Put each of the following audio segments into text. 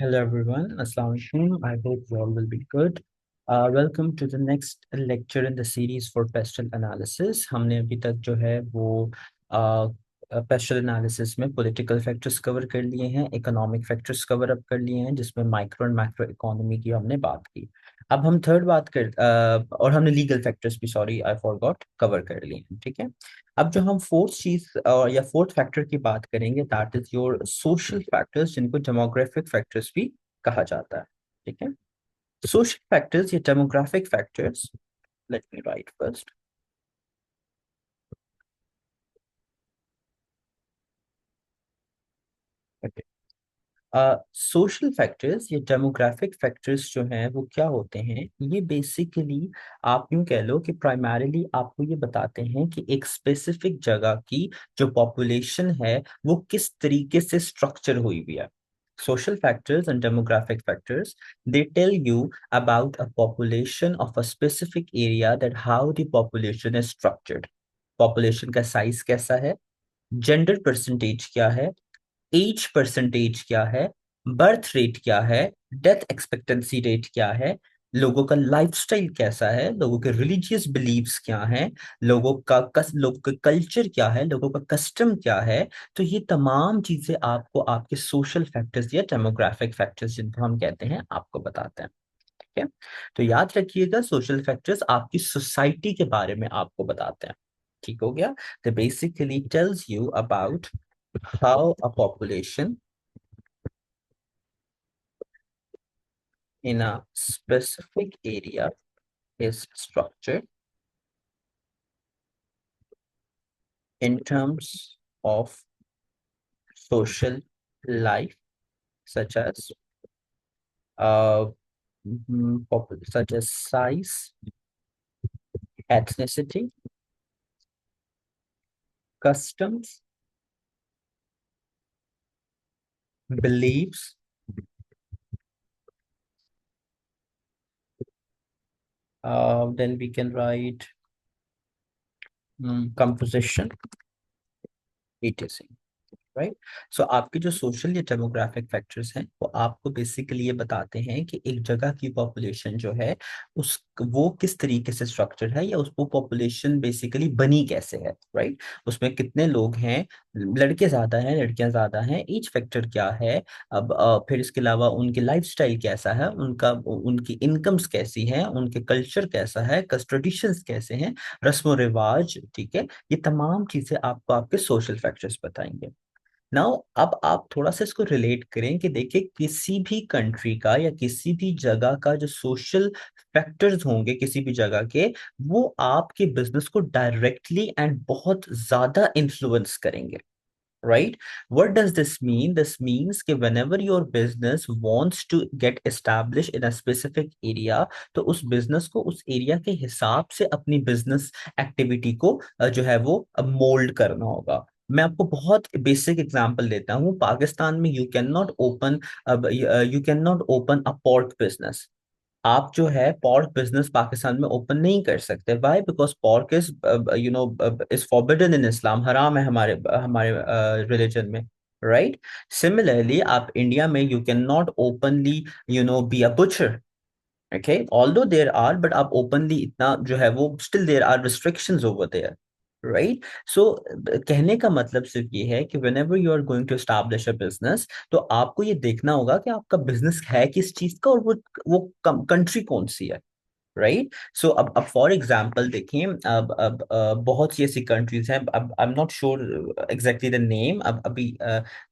Hello everyone, Assalamu alaikum. I hope you all will be good. Welcome to the next lecture in the series for pestle analysis. हमने अभी तक जो है वो pastel analysis में political factors cover कर लिए हैं, इकोनॉमिक फैक्टर्स कवर अप कर लिए हैं, जिसमें माइक्रो एंड मैक्रो इकोनॉमी की हमने बात की। अब हम थर्ड बात कर और हमने लीगल फैक्टर्स भी, सॉरी आई फॉरगॉट, कवर कर लिए हैं। ठीक है। अब जो हम फोर्थ चीज या फोर्थ फैक्टर की बात करेंगे, that is your social factors, जिनको डेमोग्राफिक फैक्टर्स भी कहा जाता है। ठीक है। सोशल फैक्टर्स या demographic factors, let me right first. Social factors या डेमोग्राफिक फैक्टर्स जो हैं वो क्या होते हैं, ये बेसिकली आप यूं कह लो कि प्राइमरीली आपको ये बताते हैं कि एक स्पेसिफिक जगह की जो पॉपुलेशन है वो किस तरीके से स्ट्रक्चर हुई हुई है। Social factors and demographic factors, they tell you about a population of a specific area, that how the population is structured. Population का size कैसा है, जेंडर परसेंटेज क्या है, एज परसेंटेज क्या है, बर्थ रेट क्या है, डेथ एक्सपेक्टेंसी रेट क्या है, लोगों का लाइफस्टाइल कैसा है, लोगों के रिलीजियस बिलीव्स क्या हैं, लोगों का कल्चर क्या है, लोगों का कस्टम क्या है। तो ये तमाम चीजें आपको आपके सोशल फैक्टर्स या डेमोग्राफिक फैक्टर्स, जिनको हम कहते हैं, आपको बताते हैं। ठीक है। तो याद रखिएगा, सोशल फैक्टर्स आपकी सोसाइटी के बारे में आपको बताते हैं। ठीक हो गया। तो basically tells you about how a population in a specific area is structured in terms of social life, such as uh, such as size, ethnicity, customs, beliefs, then we can write composition, etc. Right. So आपके जो social या demographic factors हैं वो आपको basically ये बताते हैं कि एक जगह की पॉपुलेशन जो है उस वो किस तरीके से स्ट्रक्चर है, या उस वो पॉपुलेशन बेसिकली बनी कैसे है। राइट। उसमें कितने लोग हैं, लड़के ज्यादा हैं, लड़कियां ज्यादा हैं, एज फैक्टर क्या है। अब फिर इसके अलावा उनकी लाइफस्टाइल कैसा है, उनका उनकी इनकम्स कैसी हैं, उनके कल्चर कैसा है, ट्रेडिशंस कैसे हैं, रस्म रिवाज। ठीक है। ये तमाम चीजें आपको आपके सोशल फैक्टर्स बताएंगे। नाउ अब आप थोड़ा सा इसको रिलेट करें कि देखिए, किसी भी कंट्री का या किसी भी जगह का जो सोशल फैक्टर्स होंगे किसी भी जगह के, वो आपके बिजनेस को डायरेक्टली एंड बहुत ज्यादा इन्फ्लुएंस करेंगे। Right? What does this mean? This means कि whenever your business wants to get established in a specific area, तो उस business को उस एरिया के हिसाब से अपनी बिजनेस एक्टिविटी को जो है वो मोल्ड करना होगा। मैं आपको बहुत बेसिक एग्जांपल देता हूँ। पाकिस्तान में you can not open a pork business. आप जो है पोर्क बिजनेस पाकिस्तान में ओपन नहीं कर सकते। Why? Because pork is is forbidden in Islam, हराम है हमारे हमारे रिलीजन में। राइट। सिमिलरली आप इंडिया में you can not openly be a butcher. Okay, although there are, but आप ओपनली इतना जो है वो, still there are restrictions over there. Right. So कहने का मतलब सिर्फ ये है कि whenever you are going to establish a business, तो आपको ये देखना होगा कि आपका बिजनेस है किस चीज का, और वो कंट्री कौन सी है। राइट। सो अब फॉर एग्जांपल देखें, अब बहुत सी ऐसी कंट्रीज हैं, अब I am not sure exactly the name. अब अभी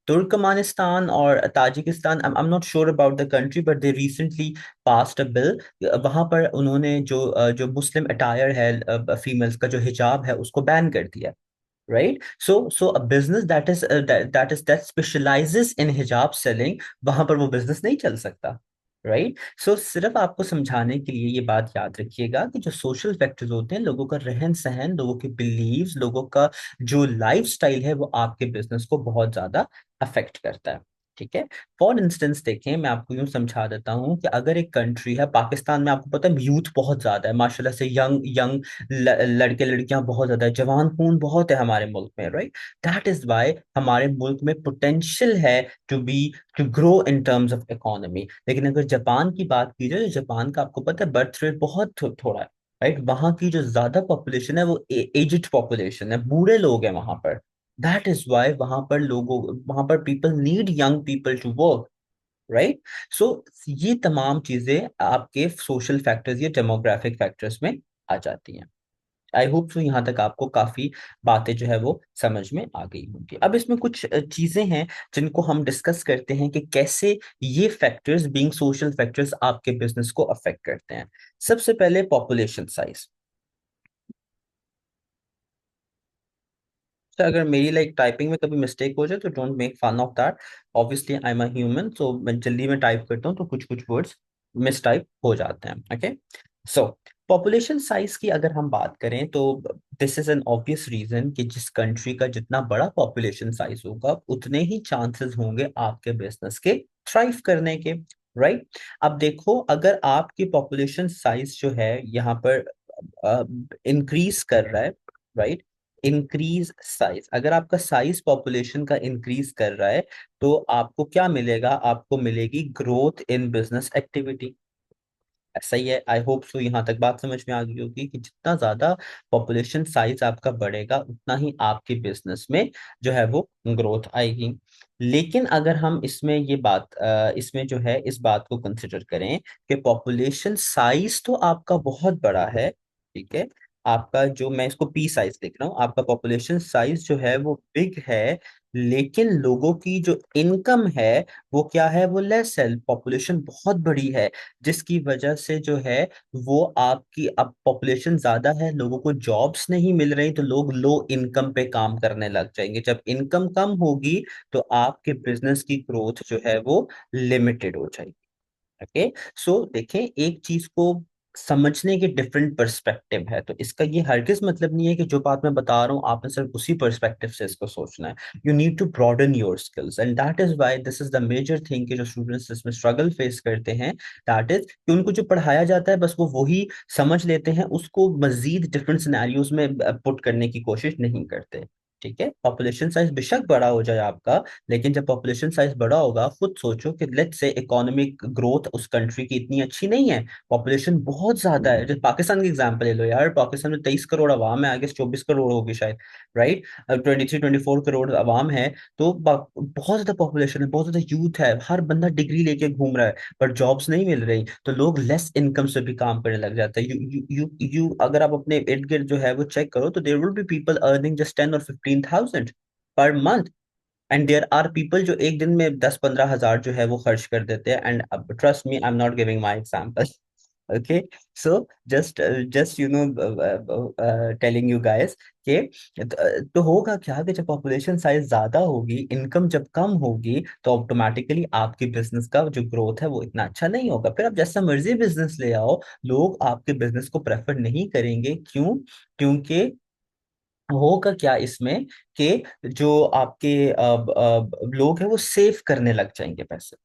तुर्कमानिस्तान और Tajikistan, I am not sure about the country, but they recently passed a bill. वहां पर उन्होंने जो मुस्लिम अटायर है फीमेल्स का, जो हिजाब है, उसको बैन कर दिया। Right. So a business that specialises इन हिजाब सेलिंग, वहां पर वो बिजनेस नहीं चल सकता। राइट। सो सिर्फ आपको समझाने के लिए ये बात याद रखिएगा कि जो सोशल फैक्टर्स होते हैं, लोगों का रहन सहन, लोगों के बिलीव्स, लोगों का जो लाइफ स्टाइल है, वो आपके बिजनेस को बहुत ज्यादा अफेक्ट करता है। ठीक है। फॉर इंस्टेंस देखें, मैं आपको यूं समझा देता हूं कि अगर एक कंट्री है, पाकिस्तान में आपको पता है यूथ बहुत ज्यादा है माशाल्लाह से, यंग यंग लड़के लड़कियां बहुत ज्यादा है, जवान खून बहुत है हमारे मुल्क में, राइट। दैट इज वाई हमारे मुल्क में पोटेंशियल है to be to grow in terms of economy. लेकिन अगर जापान की बात की जाए, तो जापान का आपको पता है बर्थ रेट बहुत थोड़ा है, राइट। वहां की जो ज्यादा पॉपुलेशन है वो एजिड पॉपुलेशन है, बूढ़े लोग हैं वहां पर। दैट इज वाई वहां पर people need young people to work, right. So ये तमाम चीजें आपके सोशल फैक्टर्स या डेमोग्राफिक फैक्टर्स में आ जाती हैं। आई होप सो यहाँ तक आपको काफी बातें जो है वो समझ में आ गई होंगी। अब इसमें कुछ चीजें हैं जिनको हम डिस्कस करते हैं कि कैसे ये फैक्टर्स, बीइंग सोशल फैक्टर्स, आपके बिजनेस को अफेक्ट करते हैं। सबसे पहले पॉपुलेशन साइज। तो अगर मेरी लाइक टाइपिंग में कभी मिस्टेक हो जाए तो don't make fun of that. Obviously I am a human, so मैं जल्दी में टाइप करता हूँ तो कुछ कुछ वर्ड्स मिस टाइप हो जाते हैं, ओके। सो पॉपुलेशन साइज की अगर हम बात करें तो this is an obvious reason कि जिस कंट्री का जितना बड़ा पॉपुलेशन साइज होगा उतने ही चांसेस होंगे आपके बिजनेस के थ्राइव करने के, राइट। अब देखो, अगर आपकी पॉपुलेशन साइज जो है यहाँ पर इंक्रीज कर रहा है, राइट। इंक्रीज साइज, अगर आपका साइज पॉपुलेशन का इंक्रीज कर रहा है तो आपको क्या मिलेगा? आपको मिलेगी ग्रोथ इन बिजनेस एक्टिविटी। ऐसा ही है, आई होप सो यहाँ तक बात समझ में आ गई होगी कि जितना ज्यादा पॉपुलेशन साइज आपका बढ़ेगा उतना ही आपके बिजनेस में जो है वो ग्रोथ आएगी। लेकिन अगर हम इसमें इसमें जो है इस बात को कंसिडर करें कि पॉपुलेशन साइज तो आपका बहुत बड़ा है, ठीक है। आपका जो, मैं इसको पी साइज लिख रहा हूँ, आपका पॉपुलेशन साइज जो है वो बिग है, लेकिन लोगों की जो इनकम है वो क्या है? वो लेस है। पॉपुलेशन बहुत बड़ी है, जिसकी वजह से जो है वो आपकी, अब पॉपुलेशन ज्यादा है, लोगों को जॉब्स नहीं मिल रही, तो लोग लो इनकम पे काम करने लग जाएंगे। जब इनकम कम होगी तो आपके बिजनेस की ग्रोथ जो है वो लिमिटेड हो जाएगी, ओके। सो देखें, एक चीज को समझने के डिफरेंट पर्सपेक्टिव है, तो इसका ये हरगिज मतलब नहीं है कि जो बात मैं बता रहा हूँ आपने सिर्फ उसी पर्सपेक्टिव से इसको सोचना है। You need to broaden your skills, and that is why this is the major thing कि जो स्टूडेंट्स इसमें स्ट्रगल फेस करते हैं, दैट इज कि उनको जो पढ़ाया जाता है बस वो वही समझ लेते हैं, उसको मजीद डिफरेंट सिनेरियोज में पुट करने की कोशिश नहीं करते, ठीक है। पॉपुलेशन साइज बेशक बड़ा हो जाए आपका, लेकिन जब पॉपुलेशन साइज बड़ा होगा, खुद सोचो कि लेट्स से इकोनॉमिक ग्रोथ उस कंट्री की इतनी अच्छी नहीं है, पॉपुलेशन बहुत ज्यादा है। जैसे पाकिस्तान की एग्जांपल ले लो यार, पाकिस्तान में 23 करोड़ आवाम है, आगे 24 करोड़ होगी शायद, राइट। 23-24 करोड़ आवाम है, तो बहुत ज्यादा पॉपुलेशन है, बहुत ज्यादा यूथ है, हर बंदा डिग्री लेके घूम रहा है, पर जॉब्स नहीं मिल रही, तो लोग लेस इनकम से भी काम करने लग जाते हैं। यू अगर आप अपने इर्द गिर्द जो है वो चेक करो, तो there will be people earning just 10 और 15 thousand per month, and there are people जो एक दिन में 10-15 हजार जो है वो खर्च कर देते हैं। And trust me, I am not giving my example, okay. So just just telling you guys कि तो होगा क्या कि जब पॉपुलेशन साइज ज्यादा होगी, इनकम जब कम होगी, तो ऑटोमेटिकली आपके बिजनेस का जो ग्रोथ है वो इतना अच्छा नहीं होगा। फिर आप जैसा मर्जी बिजनेस ले आओ, लोग आपके बिजनेस को प्रेफर नहीं करेंगे। क्यों? क्योंकि होगा क्या इसमें कि जो आपके लोग हैं वो सेव करने लग जाएंगे पैसे,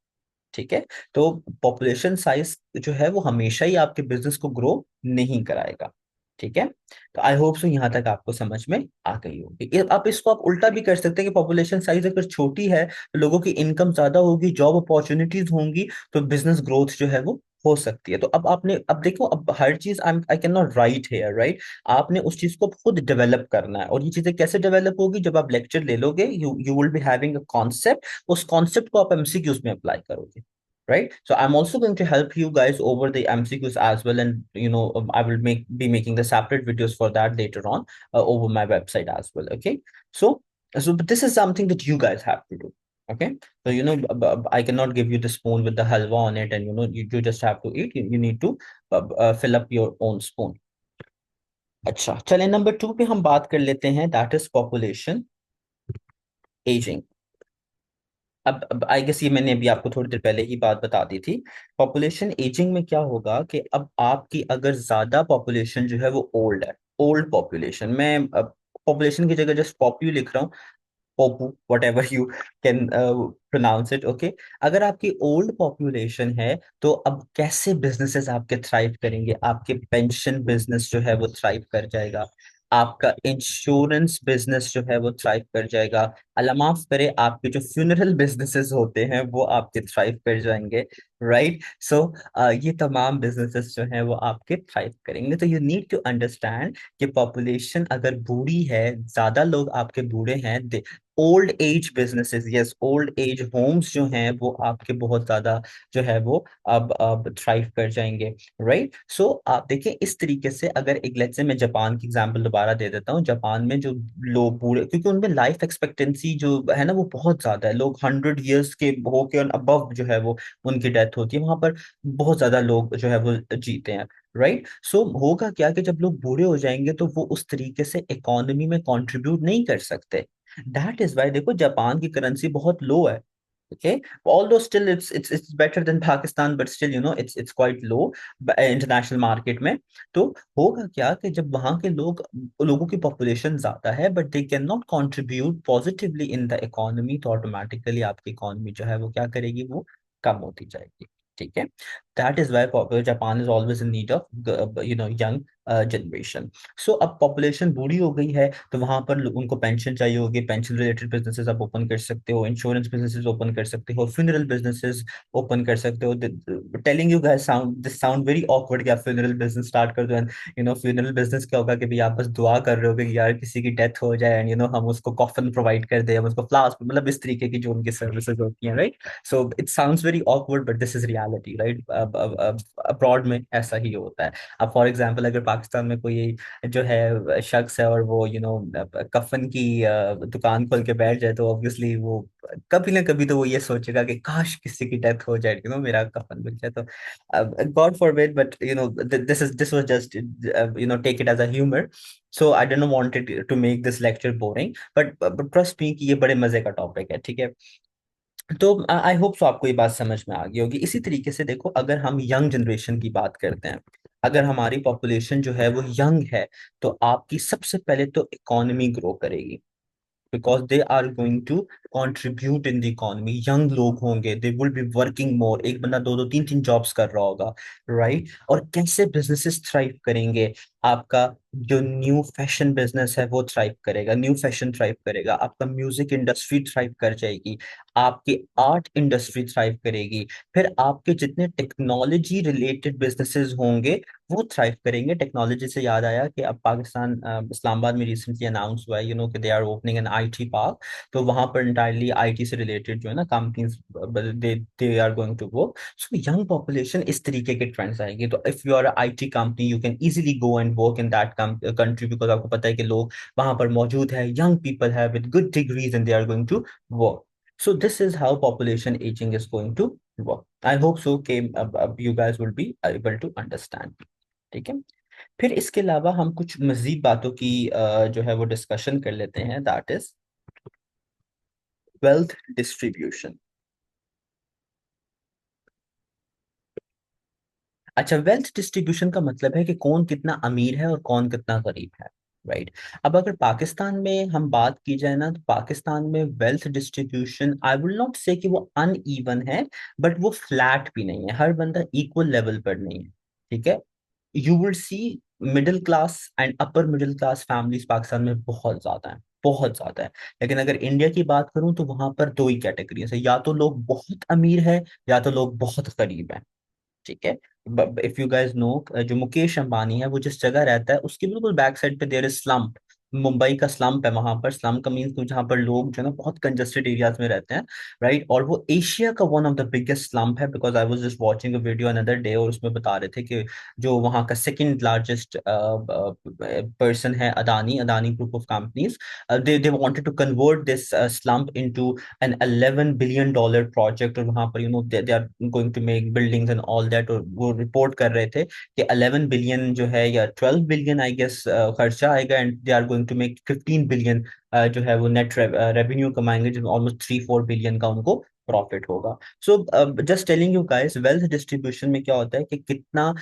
ठीक है। तो पॉपुलेशन साइज जो है वो हमेशा ही आपके बिजनेस को ग्रो नहीं कराएगा, ठीक है। तो आई होप सो यहाँ तक आपको समझ में आ गई होगी। आप इसको आप उल्टा भी कर सकते हैं कि पॉपुलेशन साइज अगर छोटी है तो लोगों की इनकम ज्यादा होगी, जॉब अपॉर्चुनिटीज होंगी, तो बिजनेस ग्रोथ जो है वो हो सकती है। तो अब आपने, अब देखो, अब हर चीज I can not write here, right. आपने उस चीज को खुद डेवलप करना है, और ये चीजें कैसे डेवलप होगी? जब आप लेक्चर ले लोगे, you will be having a concept, उस कॉन्सेप्ट को आप एमसीक्यूज में अप्लाई करोगे, right? So I'm also going to help you guys over the MCQs as well, and I will be making the separate videos for that later on over my website as well. Okay, so but this is something that you guys have to do. Okay, so I cannot give you the spoon with the halwa on it, and you just have to eat. You need to fill up your own spoon. अच्छा, चलिए number 2 पे हम बात कर लेते हैं, that is population ageing. अब I guess ये मैंने अभी आपको थोड़ी देर पहले ही बात बता दी थी। पॉपुलेशन एजिंग में क्या होगा कि अब आपकी अगर ज्यादा पॉपुलेशन जो है वो ओल्ड है, ओल्ड पॉपुलेशन, मैं पॉपुलेशन की जगह जस्ट पॉप्यू लिख रहा हूँ, पोपू, whatever you can pronounce it, okay. अगर आपकी ओल्ड पॉपुलेशन है, तो अब कैसे बिजनेसेस आपके थ्राइव करेंगे? आपके पेंशन बिजनेस जो है वो थ्राइव कर जाएगा, आपका इंश्योरेंस बिजनेस जो है वो थ्राइव कर जाएगा, अल्लाह माफ करे आपके जो फ्यूनरल बिजनेसेस होते हैं वो आपके थ्राइव कर जाएंगे, राइट? सो ये तमाम बिजनेसेस जो हैं वो आपके थ्राइव करेंगे। तो यू नीड टू अंडरस्टैंड कि पॉपुलेशन अगर बूढ़ी है, ज्यादा लोग आपके बूढ़े हैं, old age businesses, yes, old age homes जो हैं वो आपके बहुत ज्यादा जो है वो अब थ्राइव कर जाएंगे, राइट? सो आप देखें इस तरीके से, अगर एक लेट्स से मैं जापान की एग्जांपल दोबारा दे देता हूँ। जापान में जो लोग बूढ़े, क्योंकि उनमें लाइफ एक्सपेक्टेंसी जो है ना वो बहुत ज्यादा है, लोग 100 ईयर्स के हो के अबव जो है वो उनकी डेथ होती है वहां पर, बहुत ज्यादा लोग जो है वो जीते हैं, राइट? सो होगा क्या कि जब लोग बूढ़े हो जाएंगे तो वो उस तरीके से इकोनॉमी में कंट्रीब्यूट नहीं कर सकते। दैट इज वाई देखो जापान की करेंसी बहुत लो है, okay, although still it's better than Pakistan, but still it's quite low international market में। तो होगा क्या कि जब वहां के लोगों की पॉपुलेशन ज्यादा है but they can not contribute positively in the economy, तो ऑटोमेटिकली आपकी इकोनॉमी जो है वो क्या करेगी, वो कम होती जाएगी, ठीक है? That is why Japan is always in need of young generation. So अब पॉपुलेशन बूढ़ी हो गई है, तो वहां पर उनको पेंशन चाहिए होगी, पेंशन रिलेटेड बिजनेसेस आप ओपन कर सकते हो, इंश्योरेंस बिजनेसेस ओपन कर सकते हो, फ्यूनरल बिजनेसेस ओपन कर सकते हो। Telling you guys, sound this sound very awkward कि आप फ्यूनरल बिजनेस स्टार्ट कर दो, एंड फ्यूनरल बिजनेस क्या होगा कि भाई आप बस दुआ कर रहे हो कि यार किसी की डेथ हो जाए, एंड हम उसको कॉफन प्रोवाइड कर दे, हम उसको फ्लावर्स, मतलब इस तरीके की जो उनकी सर्विसेज होती हैं, right? So it sounds very awkward but this is reality, right? Abroad में ऐसा ही होता है। अब फॉर एग्जाम्पल अगर पाकिस्तान में कोई जो है शख्स है और वो कफन की दुकान खोल के बैठ जाए, तो ऑब्वियसली वो कभी ना कभी तो वो ये सोचेगा कि काश किसी की डेथ हो जाए, मेरा कफन बन जाए। तो god forbid, but this was just take it as a humour. So I don't wanted to make this lecture boring, but trust me कि ये बड़े मजे का टॉपिक है, ठीक है? तो आई होप सो आपको ये बात समझ में आ गई होगी। इसी तरीके से देखो, अगर हम यंग जनरेशन की बात करते हैं, अगर हमारी पॉपुलेशन जो है वो यंग है, तो आपकी सबसे पहले तो इकोनॉमी ग्रो करेगी, because they are going to contribute in the economy. Young लोग होंगे, they will be working more, एक बंदा दो दो तीन तीन जॉब्स कर रहा होगा, राइट? और कैसे बिजनेसेस थ्राइव करेंगे? आपका जो न्यू फैशन बिजनेस है वो थ्राइव करेगा, न्यू फैशन थ्राइव करेगा, आपका म्यूजिक इंडस्ट्री थ्राइव कर जाएगी, आपकी आर्ट इंडस्ट्री थ्राइव करेगी, फिर आपके जितने टेक्नोलॉजी रिलेटेड बिजनेसेस होंगे वो थ्राइव करेंगे। टेक्नोलॉजी से याद आया कि अब पाकिस्तान इस्लामाबाद में रिसेंटली अनाउंस हुआ है कि they are opening an IT park. तो वहां पर इंटायरली आईटी से रिलेटेड जो है ना companies, they are going to work. So young population इस तरीके के ट्रेंड्स आएंगे। तो if you are IT company, you can easily go and work in that country, because आपको पता है कि लोग वहां पर मौजूद है, यंग पीपल है with good degrees and they are going to work. So this is how population aging is going to work. I hope so कि अब you guys will be able to understand, ठीक है? फिर इसके अलावा हम कुछ मजीद बातों की जो है वो डिस्कशन कर लेते हैं, दैट इज वेल्थ डिस्ट्रीब्यूशन। अच्छा, वेल्थ डिस्ट्रीब्यूशन का मतलब है कि कौन कितना अमीर है और कौन कितना गरीब है, राइट? अब अगर पाकिस्तान में हम बात की जाए ना, तो पाकिस्तान में wealth distribution, I will not से कि वो अनइवन है, बट वो फ्लैट भी नहीं है, हर बंदा इक्वल लेवल पर नहीं है, ठीक है? You will see middle class and upper middle class families Pakistan में बहुत ज्यादा है, बहुत ज्यादा है। लेकिन अगर इंडिया की बात करूं तो वहां पर दो ही कैटेगरीज है, या तो लोग बहुत अमीर है या तो लोग बहुत गरीब है, ठीक है? इफ यू गाइस नो, जो मुकेश अंबानी है वो जिस जगह रहता है उसके बिल्कुल बैक साइड पे देयर इज स्लम्प। मुंबई का स्लम्प है वहां पर, स्लम का मीन्स जहाँ पर लोग जो है ना बहुत कंजेस्टेड एरियाज में रहते हैं, राइट? और वो एशिया का one of the biggest slump है, because I was just watching a video another day, और उसमें बता रहे थे कि जो वहाँ का सेकंड लार्जेस्ट पर्सन है, Adani, Adani group of companies, they wanted to convert this slump into an $11 billion project, और वहां पर they are going to make buildings and all that. और वो रिपोर्ट कर रहे थे कि 11 बिलियन जो है या 12 बिलियन आई गेस खर्चा आएगा, and they are going going to make 15 billion जो है वो नेट रेवेन्यू कमाएंगे, जिसमें ऑलमोस्ट 3-4 बिलियन का उनको प्रॉफिट होगा। So just telling you guys, wealth distribution में क्या होता है कि कितना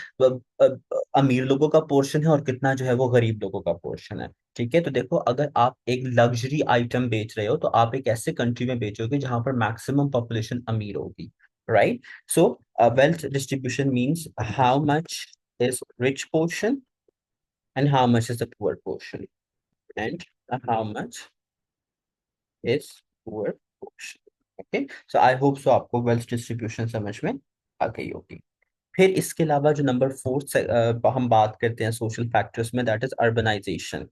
अमीर लोगों का पोर्शन है और कितना जो है वो गरीब लोगों का पोर्शन है। ठीक है, तो देखो, अगर आप एक लग्जरी आइटम बेच रहे हो तो आप एक ऐसे कंट्री में बेचोगे जहां पर मैक्सिमम पॉपुलेशन अमीर होगी, right? So wealth distribution means how much is rich portion and how much is the poor portion, and how much is poor portion. Okay, so I hope so आपको wealth distribution समझ में आ गई होगी। फिर इसके अलावा जो नंबर फोर्थ हम बात करते हैं सोशल फैक्टर्स में, दैट इज अर्बनाइजेशन।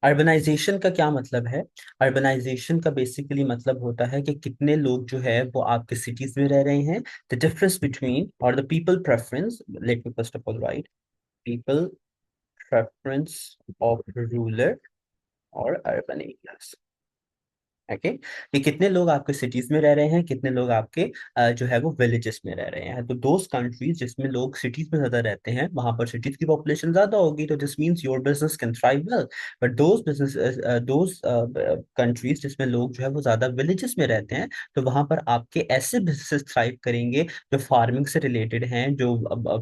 अर्बनाइजेशन का क्या मतलब है? अर्बनाइजेशन का बेसिकली मतलब होता है कि कितने लोग जो है वो आपके सिटीज में रह रहे हैं, द डिफरेंस बिटवीन और the people preference, let me first of all right, people preference of rural और अर्बन एरियाज। ओके, कि कितने लोग आपके सिटीज में रह रहे हैं, कितने लोग आपके जो है वो विलेजेस में रह रहे हैं। तो दोज कंट्रीज जिसमें लोग सिटीज में ज्यादा रहते हैं, वहां पर सिटीज की पॉपुलेशन ज्यादा होगी, तो this means your business can thrive well. But those countries जिसमें लोग जो है वो ज्यादा विलेजेस में रहते हैं, तो वहां पर आपके ऐसे बिजनेसेस थ्राइव करेंगे जो फार्मिंग से रिलेटेड हैं, जो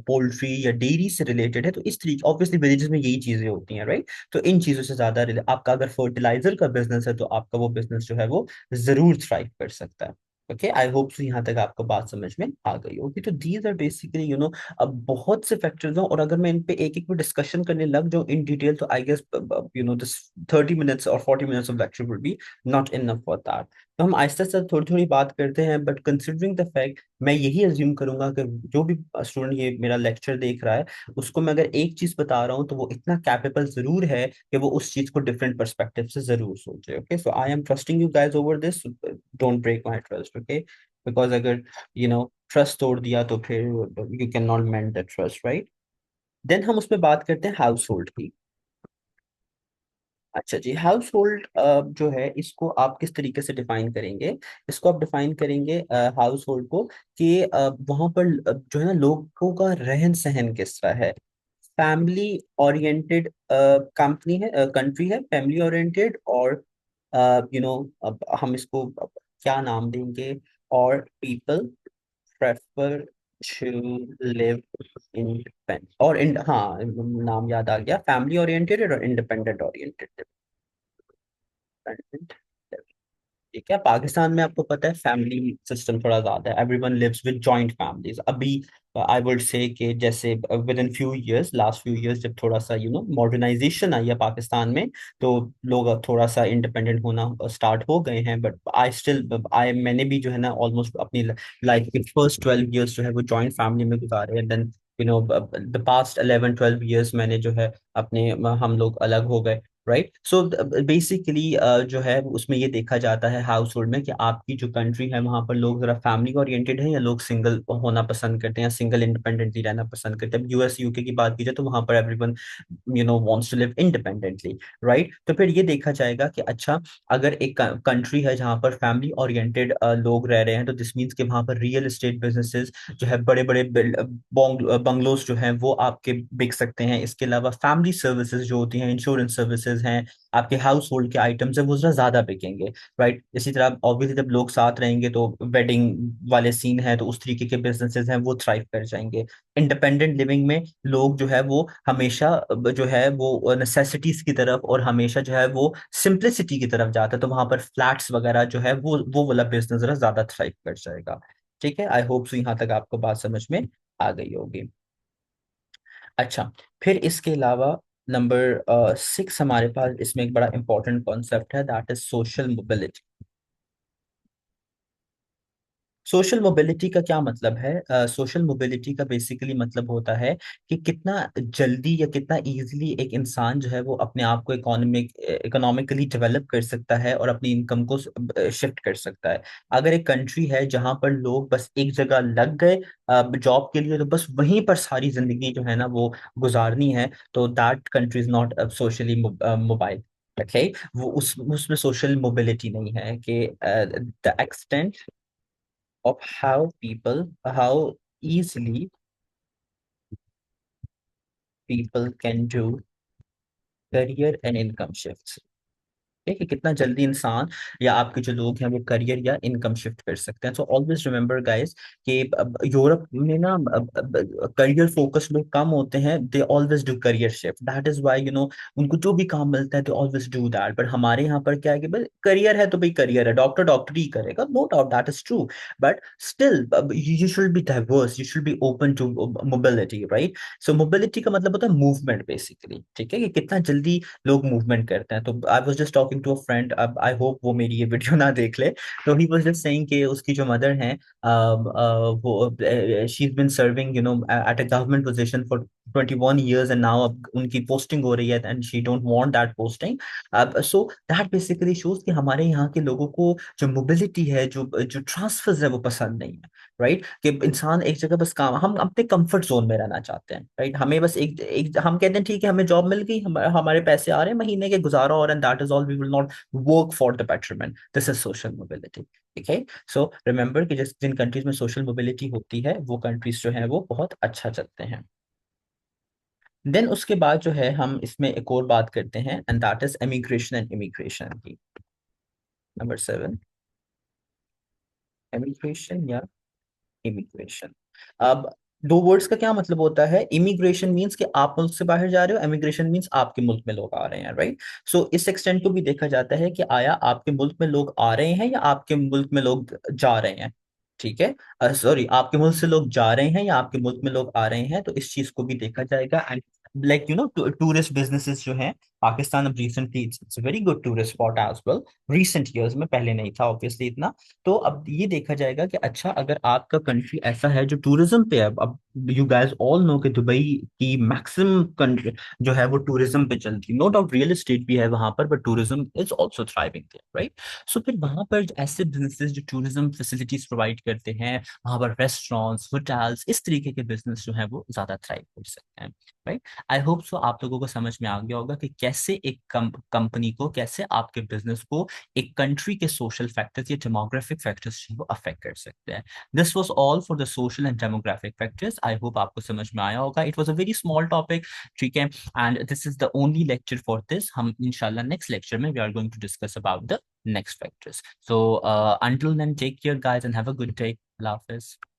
पोल्ट्री या डेयरी से रिलेटेड है। तो इस तरीके, ऑब्वियसली विलेजेस में यही चीजें होती हैं, राइट? तो इन चीजों से ज्यादा आपका अगर फर्टिलाइजर का बिजनेस है तो आपका वो बिजनेस जो है वो जरूर थ्राइव कर सकता है। ओके, आई होप सो यहाँ तक आपको बात समझ में आ गई होगी। तो दीज आर बेसिकली अब बहुत से फैक्टर्स हैं, और अगर मैं इन पे एक एक पे डिस्कशन करने लग जाऊं इन डिटेल, तो आई गेस दिस 30 मिनट्स और 40 minutes of lecture would be not enough for that. तो हम आहिस्ता आहिस्ता थोड़ी थोड़ी बात करते हैं, बट कंसिडरिंग द फैक्ट, मैं यही अज्यूम करूंगा कि जो भी स्टूडेंट ये मेरा लेक्चर देख रहा है, उसको मैं अगर एक चीज बता रहा हूँ तो वो इतना कैपेबल जरूर है कि वो उस चीज को डिफरेंट पर्सपेक्टिव से जरूर सोचे। Okay, so I am trusting you guys over this, don't break my trust. Okay, because अगर ट्रस्ट तोड़ दिया तो फिर you can not mend the trust, right? Then हम उसमें बात करते हैं हाउस होल्ड की। अच्छा जी, हाउस होल्ड जो है इसको आप किस तरीके से डिफाइन करेंगे? इसको आप डिफाइन करेंगे हाउस होल्ड को कि वहां पर जो है ना, लोगों का रहन सहन किस तरह है। फैमिली ओरिएंटेड कंपनी है, कंट्री है, फैमिली ओरिएंटेड, और अब हम इसको अब क्या नाम देंगे? और people prefer to live independent, और हाँ, नाम याद आ गया, फैमिली ओरिएंटेड और इंडिपेंडेंट ओरिएंटेड। ठीक है, पाकिस्तान में आपको पता है फैमिली सिस्टम थोड़ा ज्यादा है, everyone lives with joint families. अभी आई वुड से कि जैसे within few years, last few years, जब थोड़ा सा मॉडर्नाइजेशन आई है पाकिस्तान में, तो लोग अब थोड़ा सा इंडिपेंडेंट होना स्टार्ट हो गए हैं। बट आई स्टिल, आई मैंने भी जो है ना ऑलमोस्ट अपनी लाइफ के फर्स्ट 12 इयर्स जो है वो जॉइंट फैमिली में गुजारे हैं। देन द पास्ट 11-12 इयर्स मैंने जो है अपने हम लोग अलग हो गए, राइट? सो बेसिकली जो है उसमें ये देखा जाता है हाउस होल्ड में कि आपकी जो कंट्री है वहां पर लोग जरा फैमिली ओरिएंटेड है, या लोग सिंगल होना पसंद करते हैं, या सिंगल इंडिपेंडेंटली रहना पसंद करते हैं। यूएस यूके की बात की जाए तो वहां पर everyone wants to live independently, right? तो फिर ये देखा जाएगा कि अच्छा, अगर एक कंट्री है जहां पर फैमिली ओरिएंटेड लोग रह रहे हैं, तो दिस मीन्स कि वहां पर रियल एस्टेट बिजनेसेस जो है, बड़े बड़े बंगलोज जो हैं वो आपके बिक सकते हैं। इसके अलावा फैमिली सर्विसेज जो होती हैं, इंश्योरेंस सर्विसेज हैं, आपके हाउस होल्ड के आइटम्स हैं, वो जरा ज्यादा बिकेंगे, राइट? इसी तरह ऑब्वियसली जब लोग साथ रहेंगे तो वेडिंग वाले सीन है, तो उस तरीके के बिजनेसेस हैं वो थ्राइव कर जाएंगे। इंडिपेंडेंट लिविंग में लोग जो है वो हमेशा जो है वो नेसेसिटीज की तरफ, और हमेशा जो है वो सिंप्लिसिटी की तरफ जाता है, तो वहां पर फ्लैट्स वगैरह जो है वो वाला बिजनेस जरा ज्यादा थ्राइव कर जाएगा। ठीक है, आई होप सो यहाँ तक आपको बात समझ में आ गई होगी। अच्छा, फिर इसके अलावा नंबर 6 हमारे पास इसमें एक बड़ा इंपॉर्टेंट कॉन्सेप्ट है, that is social mobility. Social mobility का क्या मतलब है? सोशल मोबिलिटी का बेसिकली मतलब होता है कि कितना जल्दी या कितना इजीली एक इंसान जो है वो अपने आप को इकोनॉमिकली डेवलप कर सकता है और अपनी इनकम को शिफ्ट कर सकता है। अगर एक कंट्री है जहां पर लोग बस एक जगह लग गए जॉब के लिए, तो बस वहीं पर सारी जिंदगी जो है ना वो गुजारनी है, तो that country is not socially mobile. Okay, वो उसमें सोशल मोबिलिटी नहीं है कि the extent of how people how easily people can do career and income shifts. ठीक है, कितना जल्दी इंसान या आपके जो लोग हैं वो करियर या इनकम शिफ्ट कर सकते हैं. सो ऑलवेज रिमेंबर गाइस कि यूरोप में ना करियर फोकस लोग कम होते हैं. They always do career shift. That is why उनको जो भी काम मिलता है they always do that. But हमारे यहाँ पर क्या है कि भाई करियर है तो भाई करियर है, डॉक्टर डॉक्टर ही करेगा, no doubt that is true. But still you should be diverse, you should be open to mobility, right. So mobility का मतलब होता है मूवमेंट बेसिकली. ठीक है, कि कितना जल्दी लोग मूवमेंट करते हैं. तो I was just talking to a friend, अब आई होप वो मेरी ये वीडियो ना देख ले. तो ही वाज जस्ट सेइंग कि उसकी जो मदर हैं वो she is been serving at a government position for 21 years and now अब उनकी पोस्टिंग हो रही है and she don't want that posting. अब सो दैट बेसिकली शोज कि हमारे यहाँ के लोगों को जो मोबिलिटी है, जो जो ट्रांसफर्स है वो पसंद नहीं है. राइट, कि इंसान एक जगह बस काम, हम अपने कंफर्ट जोन में रहना चाहते हैं. राइट, हमें बस एक हम कहते हैं ठीक है हमें जॉब मिल गई, हमारे पैसे आ रहे हैं महीने के, गुजारा हो रहा है, that is all, we will not work for the betterment. This is social mobility. ठीक है, सो रिमेंबर कि जिस जिन कंट्रीज में सोशल मोबिलिटी होती है वो कंट्रीज जो है वो बहुत अच्छा चलते हैं. देन उसके बाद जो है हम इसमें एक और बात करते हैं and that is immigration and immigration की. नंबर 7, इमिग्रेशन या इमिग्रेशन. अब दो वर्ड्स का क्या मतलब होता है. इमिग्रेशन मींस कि आप मुल्क से बाहर जा रहे हो, इमिग्रेशन मींस आपके मुल्क में लोग आ रहे हैं, राइट. सो इस एक्सटेंट को भी देखा जाता है कि आया आपके मुल्क में लोग आ रहे हैं या आपके मुल्क में लोग जा रहे हैं. ठीक है, सॉरी, आपके मुल्क से लोग जा रहे हैं या आपके मुल्क में लोग आ रहे हैं, तो इस चीज को भी देखा जाएगा. एंड लाइक टूरिस्ट बिजनेसेस जो हैं, पाकिस्तान अब recently it's very good tourist spot as well. Recent years में, पहले नहीं था ऑब्वियसली इतना. तो अब ये देखा जाएगा कि अच्छा अगर आपका कंट्री ऐसा है जो टूरिज्म पे है. अब यू गाइस ऑल नो कि दुबई की मैक्सिमम कंट्री जो है वो टूरिज्म पे चलती है. नो डाउट रियल एस्टेट भी है वहां पर, but tourism is also thriving there, right. So फिर वहां पर ऐसे बिजनेसेस जो टूरिज्म फैसिलिटीज प्रोवाइड करते हैं, वहां पर रेस्टोरेंट्स, होटल्स, इस तरीके के बिजनेस जो है वो ज्यादा थ्राइव कर सकते हैं, राइट. आई होप सो आप लोगों को समझ में आ गया होगा कि कैसे एक कंपनी को, कैसे आपके बिजनेस को एक कंट्री के सोशल फैक्टर्स या डेमोग्राफिक फैक्टर्स वो अफेक्ट कर सकते हैं. This was all for the social and demographic factors. I hope आपको समझ में आया होगा. It was a very small topic. ठीक है, and this is the only lecture for this. हम इंशाल्लाह नेक्स्ट लेक्चर में we are going to discuss about the next factors. So until then, take care guys and have a good day. Allah Hafiz.